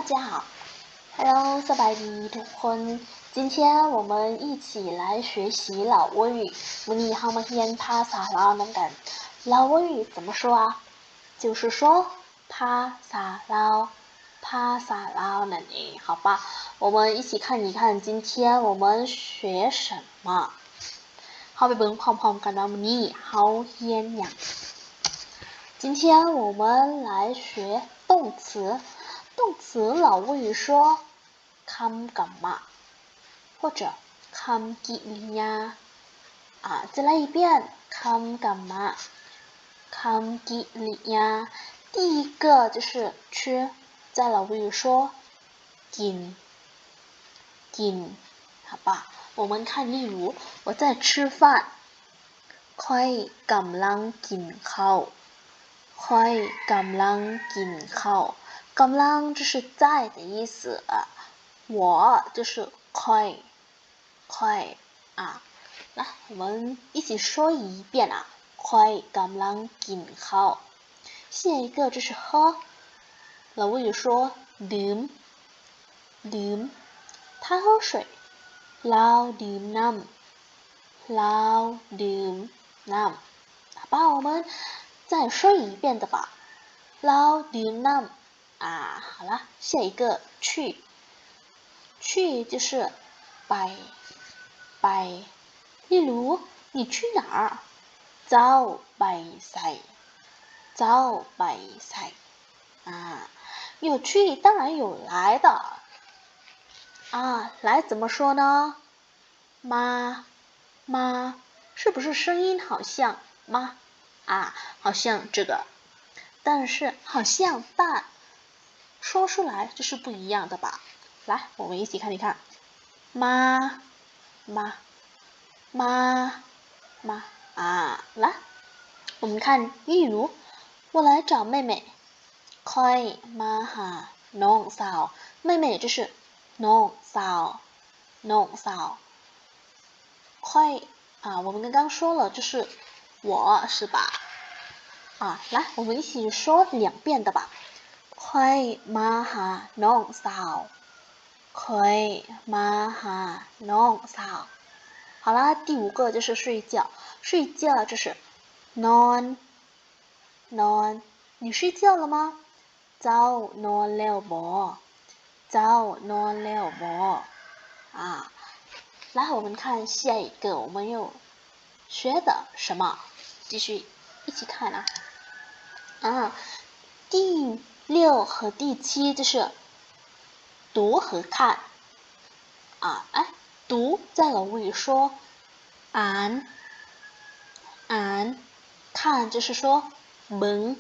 大家好 ，Hello， สบายดีทุกคน今天我们一起来学习老挝语。วันนี้เรามาเรียนภาษาลาวกัน老挝语怎么说啊？就是说ภาษาลาวนั่นเอง好吧，我们一起看一看今天我们学什么。เข้าไปเบิ่งพร้อมๆกันว่าวันนี้เราเรียนหยัง今天我们来学动词。动词老挝语说คำกรรมะ或者คำกิริยา再来一遍คำกรรมะคำกิริยา第一个就是吃，在老挝语说กิน好吧，我们看例如我在吃饭ค่อยกำลังกินข้าวค่อยกำลังกินข้าวกำลัง就是在的意思我就是ค่อย来我们一起说一遍ค่อยกำลังกินข้าว下一个就是喝老挝语说ดื่ม他喝水เราดื่มน้ำ好吧我们再说一遍的吧เราดื่มน้ำ好了下一个去就是ไป例如你去哪儿เจ้าไปไส有去当然有来的来怎么说呢妈是不是声音好像妈好像这个但是好像但说出来就是不一样的吧来我们一起看一看妈来我们看例如我来找妹妹ค่อยมาหาน้องสาว妹妹就是น้องสาวค่อย我们刚刚说了就是我是吧来我们一起说2遍的吧ค่อยมาหาน้องสาวค่อยมาหาน้องสาว好啦第5个就是睡觉就是นอน你睡觉了吗เจ้านอนแล้วบ่来我们看下一个我们又学的什么继续一起看第6和第7就是读和看读在老挝语说อ่าน看就是说เบิ่ง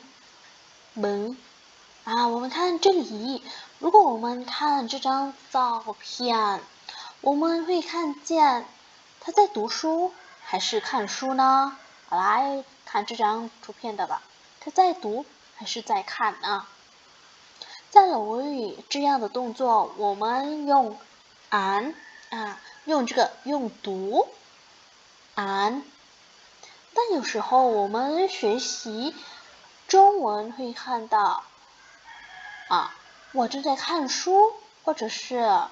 我们看这里如果我们看这张照片我们会看见他在读书还是看书呢来看这张图片的吧他在读还是在看呢在老挝语这样的动作我们用อ่าน用读อ่าน但有时候我们学习中文会看到我正在看书或者是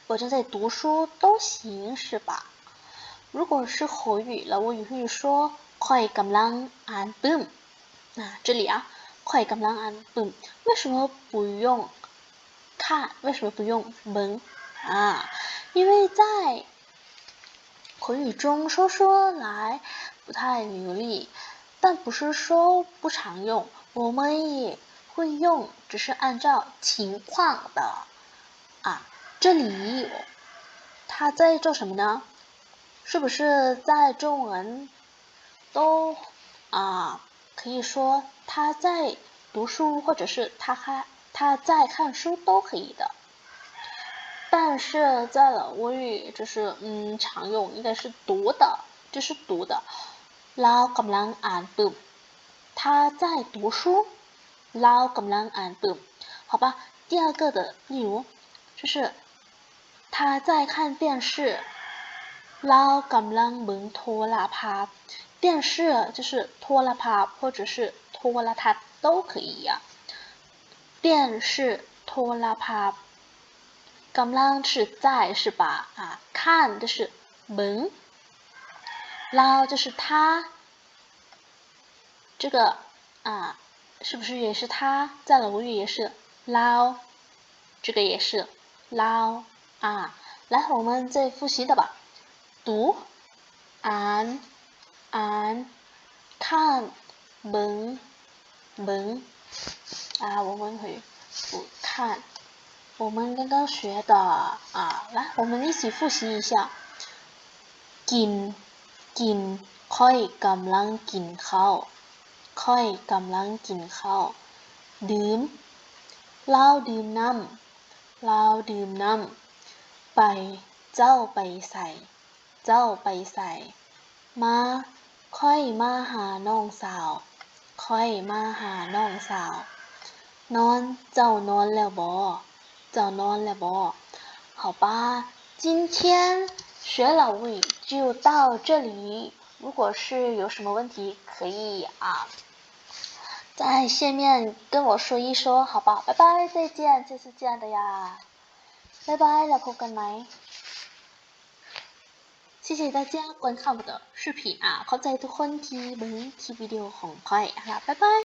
我正在读书都行是吧如果是口语了我也会说ค่อยกำลังอ่านปึ้ม这里ค่อยกำลังอ่านปึ้ม为什么不用看为什么不用เบิ่ง因为在口语中说来不太流利但不是说不常用我们也会用只是按照情况的这里他在做什么呢是不是在中文都可以说他在读书或者是他在看书都可以的但是在老挝语就是常用应该是读的就是读的เรากำลังอ่านปึ้ม他在读书เรากำลังอ่านปึ้ม好吧第2个的例如就是他在看电视เรากำลังเบิ่งโทรทัศน์电视就是โทรทัศน์或者是โทรทัศน์都可以电视โทรภาพกำลัง是在是吧啊看就是门捞就是他这个啊是不是也是他在楼语也是捞这个也是捞啊来我们再复习的吧读อ่าน看闻啊我们可以不看我们刚刚学的啊来我们一起复习一下กินค่อยกำลังกินข้าวค่อยกำลังกินข้าวดื่มเหล้าดื่มน้ำเหล้าดื่มน้ำไปเจ้าไปใส่เจ้าไปใส่มาค่อยมาหาน้องสาวค่อยมาหาน้องสาวนอนเจ้านอนแล้วบ่เจ้านอนแล้วบ่好吧今天学老语就到这里如果是有什么问题可以在下面跟我说一说好吧拜拜再见就是这样的呀拜拜แล้วพบกันไหม谢谢大家观看我的视频เข้าใจทุกคนที่เบิ่งคลิปวิดีโอของค่อยบ๊ายบาย